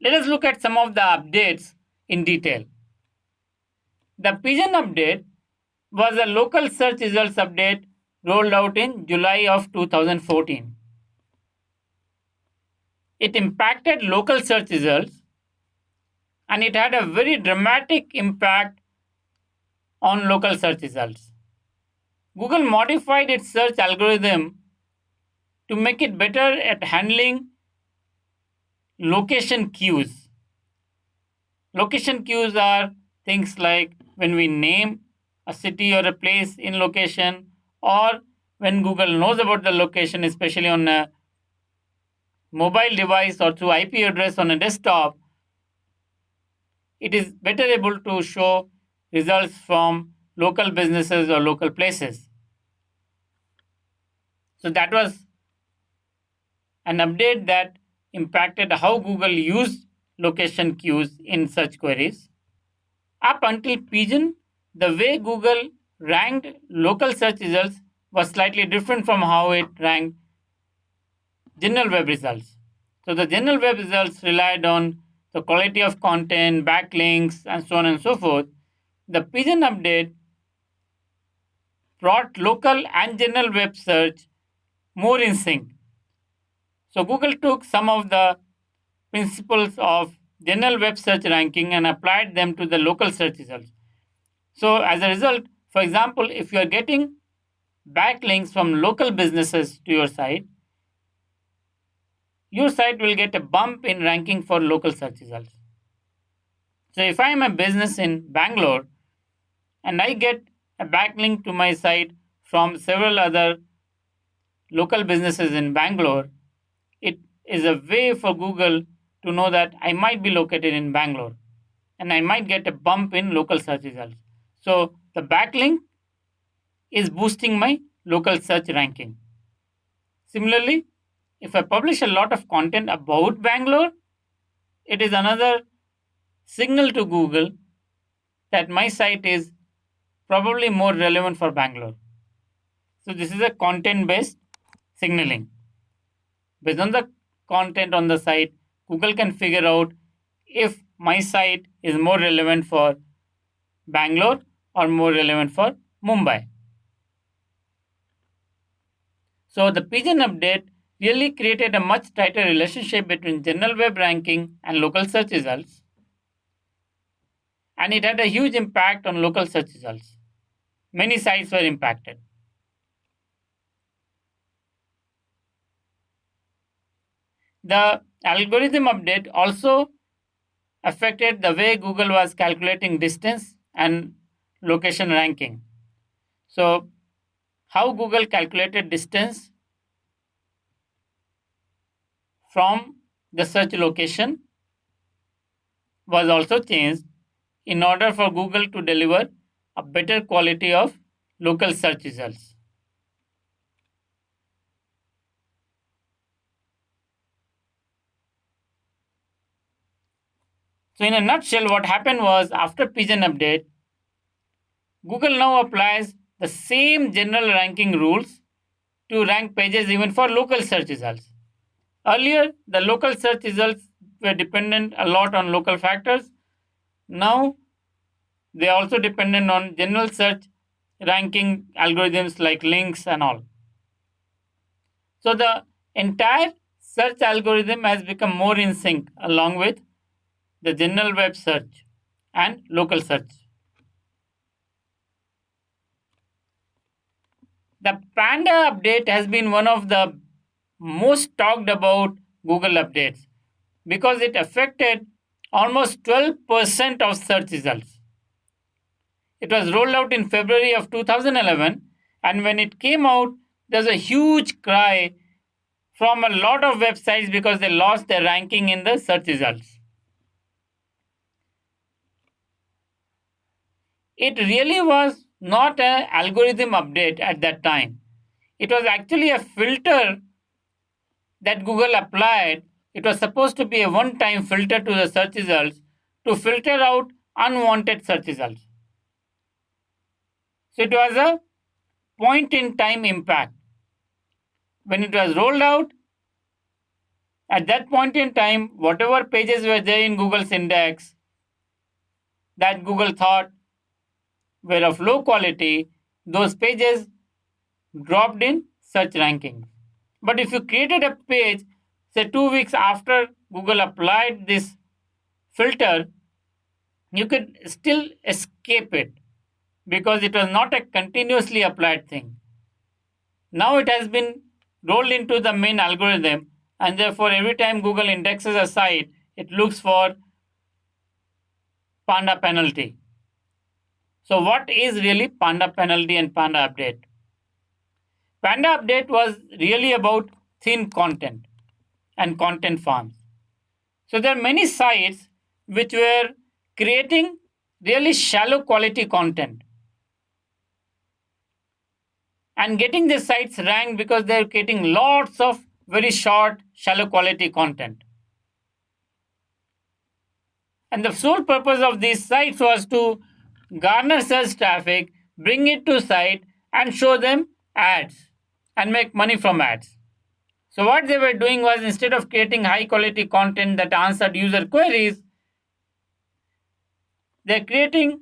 Let us look at some of the updates in detail. The Pigeon update was a local search results update rolled out in July of 2014. It impacted local search results and it had a very dramatic impact on local search results. Google modified its search algorithm to make it better at handling location cues. Location cues are things like when we name a city or a place in location, or when Google knows about the location, especially on a mobile device or through IP address on a desktop, it is better able to show results from local businesses or local places. So that was an update that impacted how Google used location cues in search queries. Up until Pigeon, the way Google ranked local search results was slightly different from how it ranked general web results. So the general web results relied on the quality of content, backlinks, and so on and so forth. The Pigeon update brought local and general web search more in sync. So Google took some of the principles of general web search ranking and applied them to the local search results. So as a result, for example, if you are getting backlinks from local businesses to your site will get a bump in ranking for local search results. So if I am a business in Bangalore and I get a backlink to my site from several other local businesses in Bangalore, it is a way for Google to know that I might be located in Bangalore and I might get a bump in local search results. So the backlink is boosting my local search ranking. Similarly, if I publish a lot of content about Bangalore, it is another signal to Google that my site is probably more relevant for Bangalore. So this is a content based signaling. Based on the content on the site, Google can figure out if my site is more relevant for Bangalore or more relevant for Mumbai. So the Pigeon update really created a much tighter relationship between general web ranking and local search results. And it had a huge impact on local search results. Many sites were impacted. The algorithm update also affected the way Google was calculating distance and location ranking. So, how Google calculated distance from the search location was also changed in order for Google to deliver a better quality of local search results. So, in a nutshell, what happened was after Pigeon update, Google now applies the same general ranking rules to rank pages even for local search results. Earlier, the local search results were dependent a lot on local factors. Now, they are also dependent on general search ranking algorithms like links and all. So, the entire search algorithm has become more in sync along with the general web search and local search. The Panda update has been one of the most talked about Google updates because it affected almost 12% of search results. It was rolled out in February of 2011, and when it came out, there's a huge cry from a lot of websites because they lost their ranking in the search results. It really was not an algorithm update at that time. It was actually a filter that Google applied. It was supposed to be a one time filter to the search results to filter out unwanted search results. So it was a point in time impact. When it was rolled out, At that point in time, whatever pages were there in Google's index that Google thought were of low quality, those pages dropped in search rankings. But if you created a page, say 2 weeks after Google applied this filter, you could still escape it because it was not a continuously applied thing. Now it has been rolled into the main algorithm, and therefore, every time Google indexes a site, it looks for Panda penalty. So, what is really Panda penalty and Panda update? Panda update was really about thin content and content farms. So, there are many sites which were creating really shallow quality content and getting the sites ranked because they're creating lots of very short, shallow quality content. And the sole purpose of these sites was to garner search traffic, bring it to site, and show them ads and make money from ads. So what they were doing was, instead of creating high quality content that answered user queries, they're creating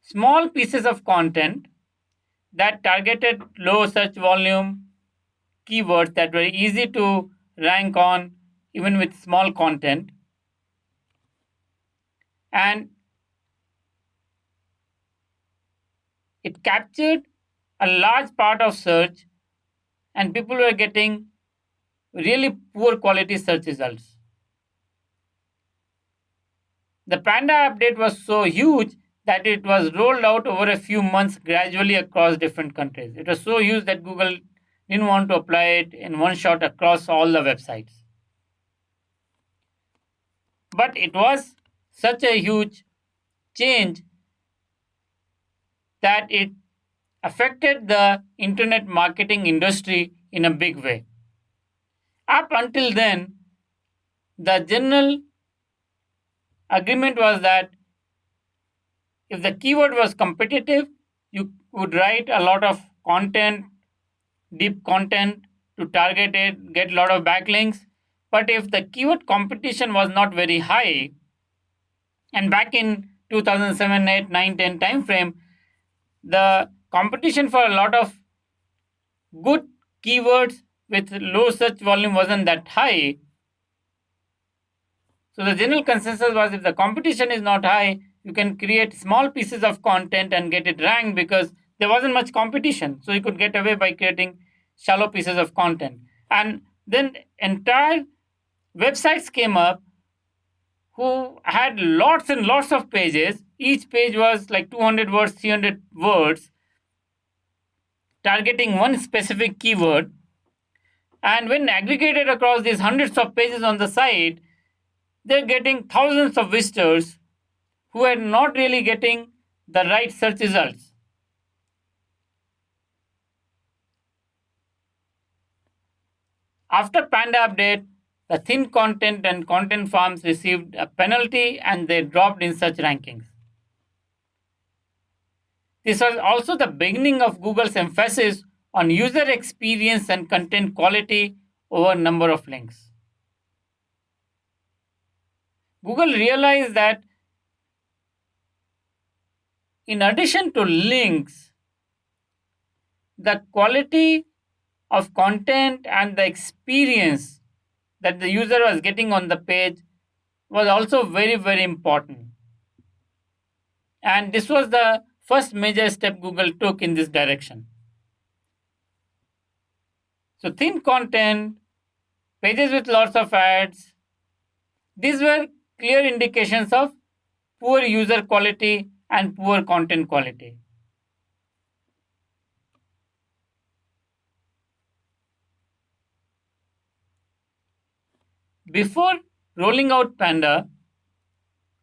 small pieces of content that targeted low search volume keywords that were easy to rank on even with small content. And it captured a large part of search, and people were getting really poor quality search results. The Panda update was so huge that it was rolled out over a few months gradually across different countries. It was so huge that Google didn't want to apply it in one shot across all the websites. But it was such a huge change that it affected the internet marketing industry in a big way. Up until then, the general agreement was that if the keyword was competitive, you would write a lot of content, deep content to target it, get a lot of backlinks. But if the keyword competition was not very high, and back in 2007, 8, 9, 10 time frame, the competition for a lot of good keywords with low search volume wasn't that high. So the general consensus was, if the competition is not high, you can create small pieces of content and get it ranked because there wasn't much competition. So you could get away by creating shallow pieces of content. And then entire websites came up who had lots and lots of pages. Each page was like 200 words, 300 words, targeting one specific keyword. And when aggregated across these hundreds of pages on the site, they're getting thousands of visitors who are not really getting the right search results. After Panda update, the thin content and content farms received a penalty and they dropped in search rankings. This was also the beginning of Google's emphasis on user experience and content quality over number of links. Google realized that in addition to links, the quality of content and the experience that the user was getting on the page was also very, very important. And this was the first major step Google took in this direction. So, thin content, pages with lots of ads, these were clear indications of poor user quality and poor content quality. Before rolling out Panda,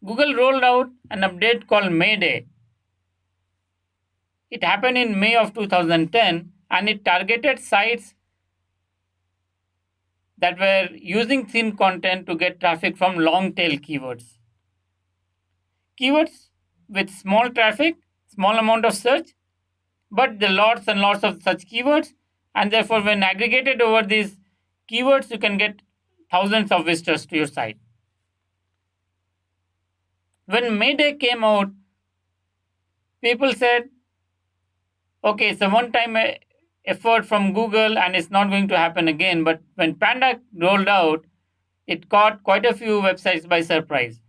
Google rolled out an update called Mayday. It happened in May of 2010 and it targeted sites that were using thin content to get traffic from long tail keywords. Keywords with small traffic, small amount of search, but the lots and lots of such keywords, and therefore when aggregated over these keywords, you can get thousands of visitors to your site. When Mayday came out, people said, okay, it's a one time effort from Google and it's not going to happen again. But when Panda rolled out, it caught quite a few websites by surprise.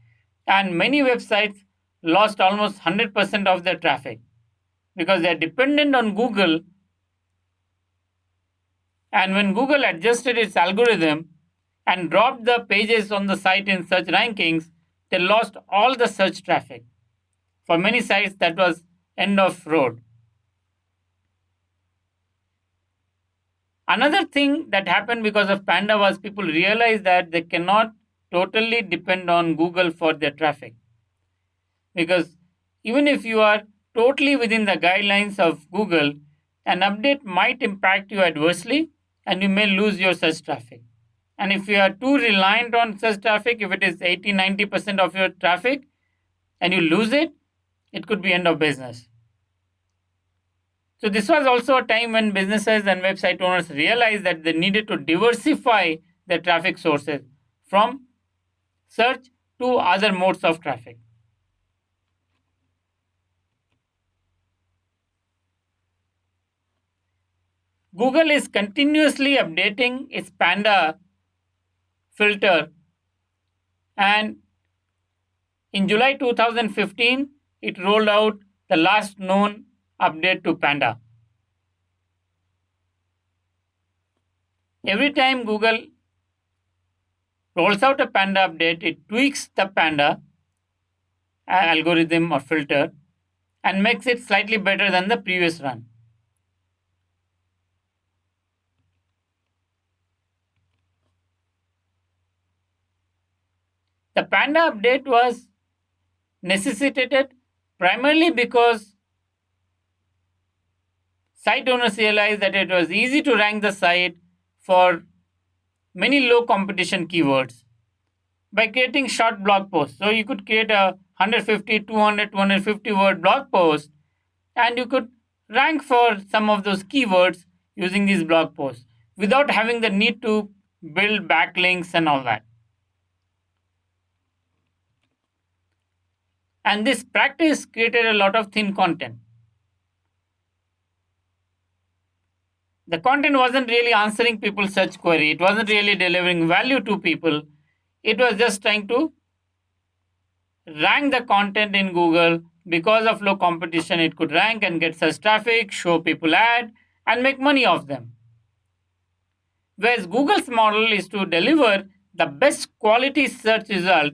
And many websites lost almost 100% of their traffic because they're dependent on Google. And when Google adjusted its algorithm and dropped the pages on the site in search rankings, they lost all the search traffic. For many sites, that was end of road. Another thing that happened because of Panda was people realized that they cannot totally depend on Google for their traffic. Because even if you are totally within the guidelines of Google, an update might impact you adversely and you may lose your search traffic. And if you are too reliant on search traffic, if it is 80-90% of your traffic and you lose it, it could be end of business. So this was also a time when businesses and website owners realized that they needed to diversify their traffic sources from search to other modes of traffic. Google is continuously updating its Panda filter, and in July 2015 it rolled out the last known update to Panda. Every time Google rolls out a Panda update, it tweaks the Panda algorithm or filter and makes it slightly better than the previous run. The Panda update was necessitated primarily because site owners realized that it was easy to rank the site for many low competition keywords by creating short blog posts. So you could create a 150, 200, 250 word blog post and you could rank for some of those keywords using these blog posts without having the need to build backlinks and all that. And this practice created a lot of thin content. The content wasn't really answering people's search query. It wasn't really delivering value to people. It was just trying to rank the content in Google. Because of low competition, it could rank and get search traffic, show people ad, and make money off them. Whereas Google's model is to deliver the best quality search result,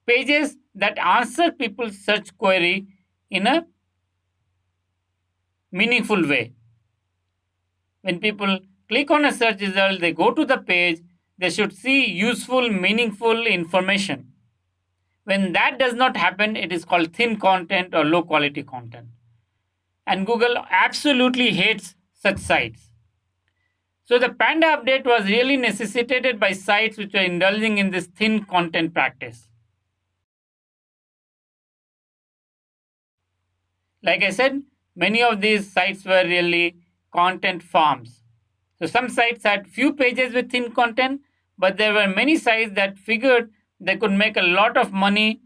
pages that answer people's search query in a meaningful way. When people click on a search result, they go to the page, they should see useful, meaningful information. When that does not happen, it is called thin content or low quality content. And Google absolutely hates such sites. So the Panda update was really necessitated by sites which are indulging in this thin content practice. Like I said, many of these sites were really content farms. So some sites had few pages with thin content, but there were many sites that figured they could make a lot of money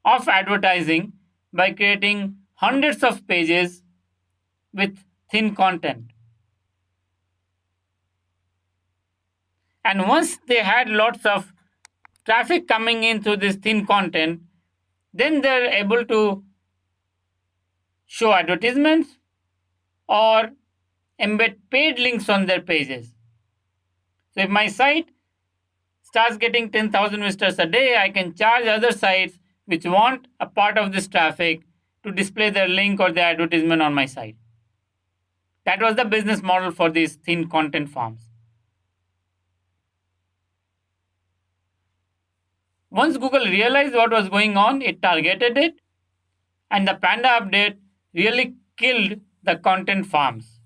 off advertising by creating hundreds of pages with thin content. And once they had lots of traffic coming in through this thin content, then they're able to show advertisements or embed paid links on their pages. So if my site starts getting 10,000 visitors a day, I can charge other sites which want a part of this traffic to display their link or their advertisement on my site. That was the business model for these thin content farms. Once Google realized what was going on, it targeted it, and the Panda update really killed the content farms.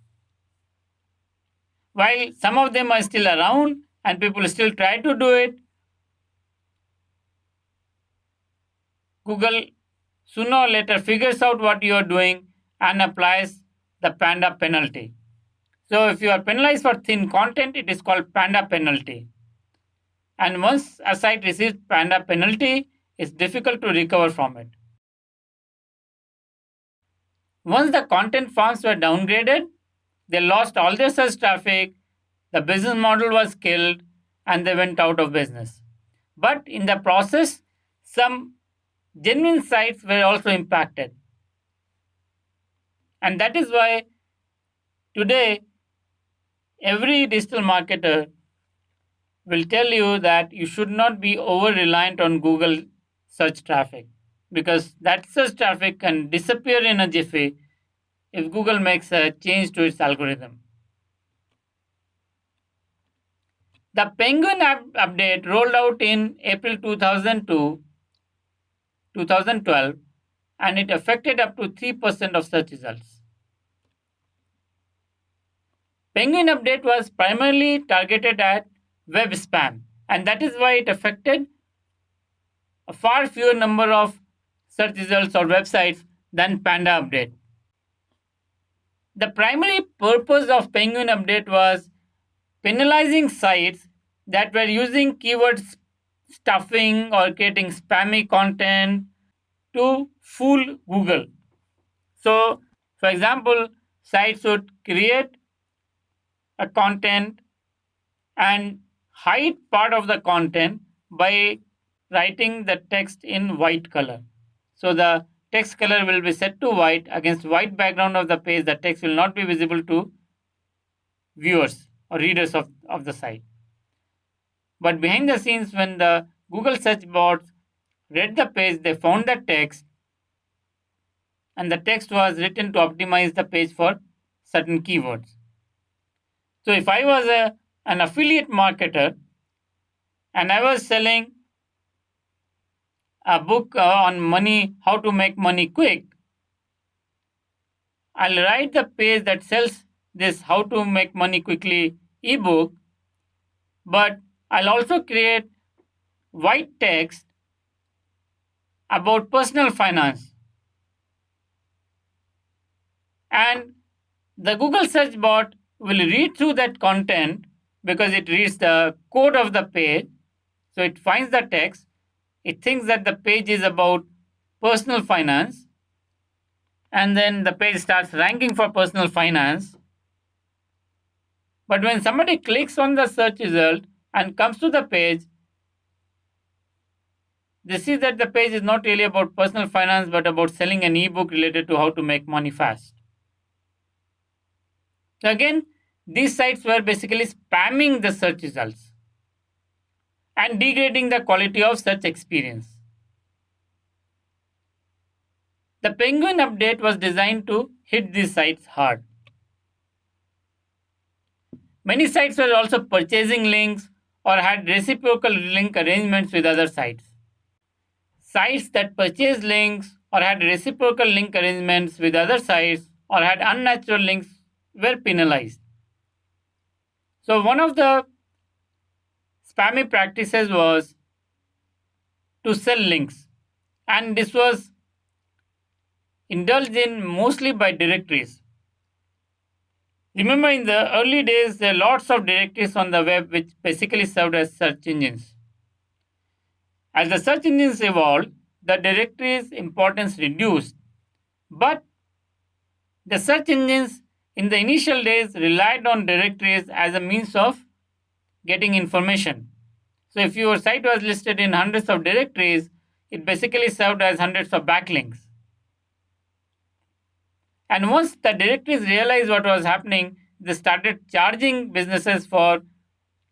While some of them are still around and people still try to do it, Google sooner or later figures out what you are doing and applies the Panda penalty. So if you are penalized for thin content, it is called Panda penalty. And once a site receives Panda penalty, it's difficult to recover from it. Once the content farms were downgraded, they lost all their search traffic, the business model was killed, and they went out of business. But in the process, some genuine sites were also impacted. And that is why today every digital marketer will tell you that you should not be over reliant on Google search traffic because that search traffic can disappear in a jiffy if Google makes a change to its algorithm. The Penguin app update rolled out in April 2002 2012 and it affected up to 3% of search results. Penguin update was primarily targeted at web spam and that is why it affected a far fewer number of search results or websites than Panda update. The primary purpose of Penguin update was penalizing sites that were using keyword stuffing or creating spammy content to fool Google. So, for example, sites would create a content and hide part of the content by writing the text in white color. So the text color will be set to white against white background of the page. The text will not be visible to viewers or readers of the site. But behind the scenes, when the Google search bots read the page, they found the text and the text was written to optimize the page for certain keywords. So if I was an affiliate marketer and I was selling a book on money, how to make money quick, I'll write the page that sells this how to make money quickly ebook, but I'll also create white text about personal finance. And the Google search bot will read through that content because it reads the code of the page. So it finds the text. It thinks that the page is about personal finance. And then the page starts ranking for personal finance. But when somebody clicks on the search result and comes to the page, they see that the page is not really about personal finance but about selling an ebook related to how to make money fast. So again, these sites were basically spamming the search results and degrading the quality of search experience. The Penguin update was designed to hit these sites hard. Many sites were also purchasing links or had reciprocal link arrangements with other sites. Sites that purchased links or had reciprocal link arrangements with other sites or had unnatural links were penalized. So, one of the spammy practices was to sell links, and this was indulged in mostly by directories. Remember, in the early days, there were lots of directories on the web which basically served as search engines. As the search engines evolved, the directories' importance reduced, but the search engines in the initial days relied on directories as a means of getting information. So if your site was listed in hundreds of directories, it basically served as hundreds of backlinks. And once the directories realized what was happening, they started charging businesses for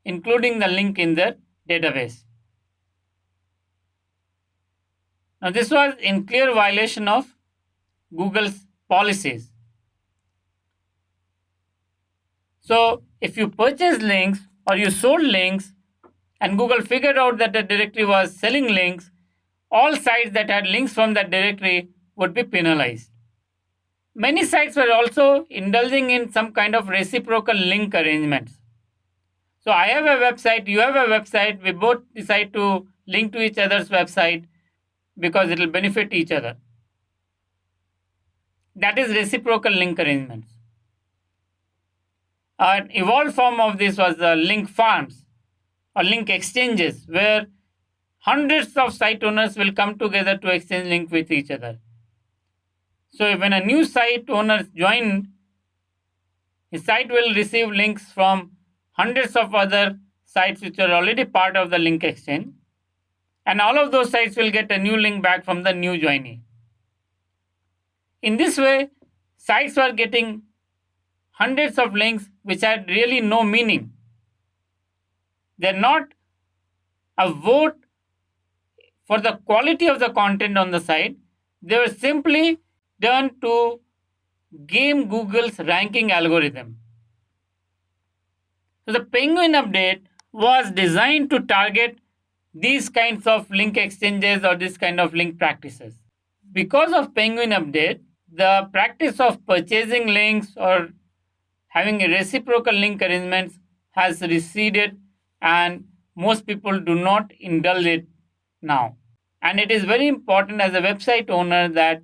including the link in their database. Now, this was in clear violation of Google's policies. So, if you purchased links or you sold links and Google figured out that the directory was selling links, all sites that had links from that directory would be penalized. Many sites were also indulging in some kind of reciprocal link arrangements. So I have a website, you have a website, we both decide to link to each other's website because it will benefit each other. That is reciprocal link arrangements. An evolved form of this was the link farms. or link exchanges where hundreds of site owners will come together to exchange link with each other. So when a new site owner joins, his site will receive links from hundreds of other sites which are already part of the link exchange, and all of those sites will get a new link back from the new joinee. In this way, sites were getting hundreds of links which had really no meaning. They're not a vote for the quality of the content on the site. They were simply done to game Google's ranking algorithm. So the Penguin update was designed to target these kinds of link exchanges or this kind of link practices. Because of Penguin update, the practice of purchasing links or having a reciprocal link arrangements has receded, and most people do not indulge it now. And it is very important as a website owner that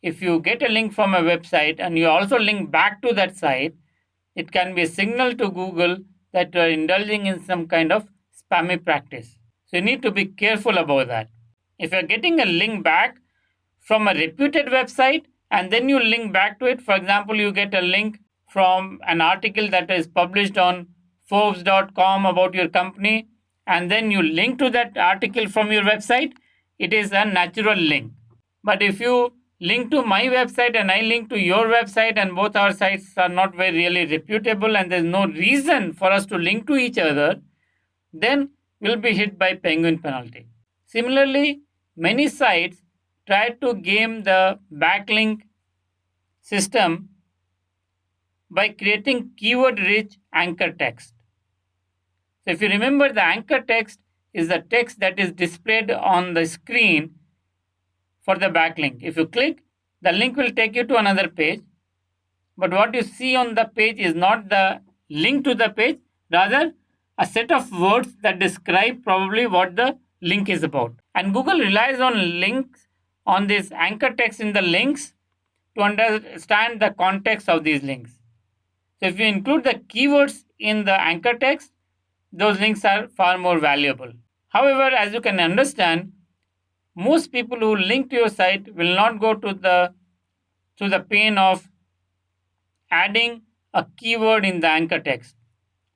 if you get a link from a website and you also link back to that site, it can be a signal to Google that you are indulging in some kind of spammy practice. So you need to be careful about that. If you're getting a link back from a reputed website and then you link back to it, for example, you get a link from an article that is published on Forbes.com about your company, and then you link to that article from your website, it is a natural link. But if you link to my website and I link to your website and both our sites are not very really reputable and there's no reason for us to link to each other, then we'll be hit by Penguin penalty. Similarly, many sites try to game the backlink system by creating keyword rich anchor text. So if you remember, the anchor text is the text that is displayed on the screen for the backlink. If you click, the link will take you to another page, but what you see on the page is not the link to the page, rather a set of words that describe probably what the link is about. And Google relies on links, on this anchor text in the links, to understand the context of these links. So if you include the keywords in the anchor text, those links are far more valuable. However, as you can understand, most people who link to your site will not go to the pain of adding a keyword in the anchor text.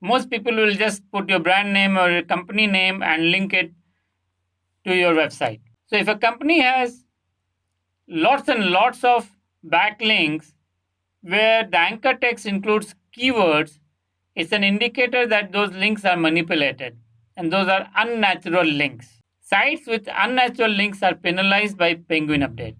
Most people will just put your brand name or your company name and link it to your website. So if a company has lots and lots of backlinks where the anchor text includes keywords, it's an indicator that those links are manipulated and those are unnatural links. Sites with unnatural links are penalized by Penguin update.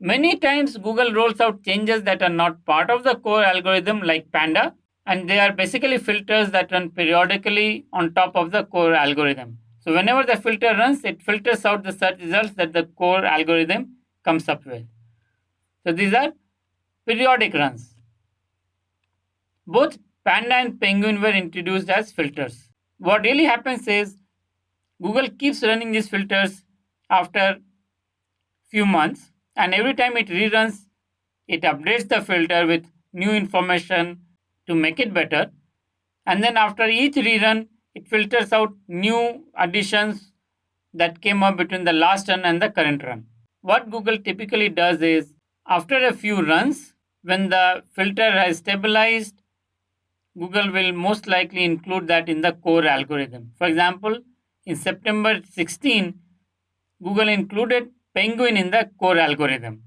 Many times Google rolls out changes that are not part of the core algorithm like Panda, and they are basically filters that run periodically on top of the core algorithm. So whenever the filter runs, it filters out the search results that the core algorithm comes up with. So these are periodic runs. Both Panda and Penguin were introduced as filters. What really happens is Google keeps running these filters after few months, and every time it reruns, it updates the filter with new information to make it better. And then after each rerun, it filters out new additions that came up between the last run and the current run. What Google typically does is, after a few runs, when the filter has stabilized, Google will most likely include that in the core algorithm. For example, in September 16, Google included Penguin in the core algorithm.